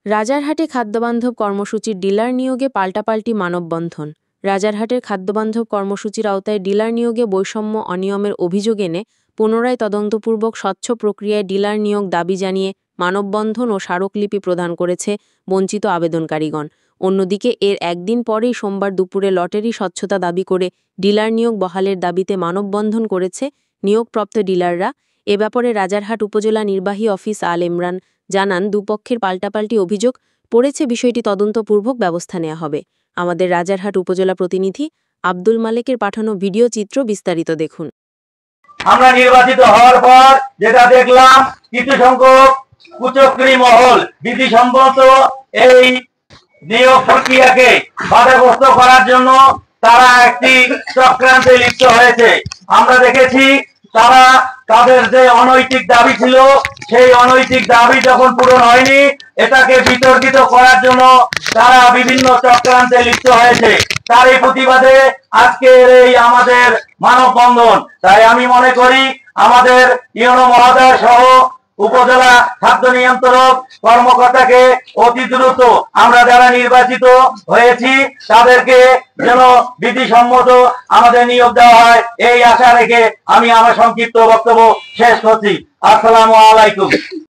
রাজারহাটে খাদ্যবান্ধব কর্মসূচির ডিলার নিয়োগে পাল্টাপাল্টি মানববন্ধন। রাজারহাটের খাদ্যবান্ধব কর্মসূচির আওতায় ডিলার নিয়োগে বৈষম্য অনিয়মের অভিযোগ এনে পুনরায় তদন্তপূর্বক স্বচ্ছ প্রক্রিয়ায় ডিলার নিয়োগ দাবি জানিয়ে মানববন্ধন ও স্মারকলিপি প্রদান করেছে বঞ্চিত আবেদনকারীগণ। অন্যদিকে এর একদিন পরেই সোমবার দুপুরে লটারি স্বচ্ছতা দাবি করে ডিলার নিয়োগ বহালের দাবিতে মানববন্ধন করেছে নিয়োগপ্রাপ্ত ডিলাররা। এ ব্যাপারে রাজারহাট উপজেলা নির্বাহী অফিস আল ইমরান জানান, দুপক্ষের পাল্টাপাল্টি অভিযোগ পড়েছে, বিষয়টি তদন্তপূর্বক ব্যবস্থা নেওয়া হবে। আমাদের রাজারহাট উপজেলা প্রতিনিধি আব্দুল মালেকের পাঠানো ভিডিও চিত্র বিস্তারিত দেখুন। আমরা নির্বাচিত হওয়ার পর যেটা দেখলাম, কিছু সংখ্যক কুচক্রী মহল বিধিসম্মত এই নিয়োগ প্রক্রিয়াকে বাধাগ্রস্ত করার জন্য তারা একটি চক্রান্তে লিপ্ত হয়েছে। আমরা দেখেছি তারা তাদের যে অনৈতিক দাবি ছিল, সেই অনৈতিক দাবি যখন পূরণ হয়নি, এটাকে বিতর্কিত করার জন্য তারা বিভিন্ন চক্রান্তে লিপ্ত হয়েছে। তারই প্রতিবাদে আজকের এই আমাদের মানববন্ধন। তাই আমি মনে করি আমাদের ইউনো মহোদয় সহ উপজেলা খাদ্য নিয়ন্ত্রক কর্মকর্তাকে অতি দ্রুত আমরা যারা নির্বাচিত হয়েছি তাদেরকে যেন বিধিসম্মত আমাদের নিয়োগ দেওয়া হয়, এই আশা রেখে আমি আমার সংক্ষিপ্ত বক্তব্য শেষ করছি। আসসালামু আলাইকুম।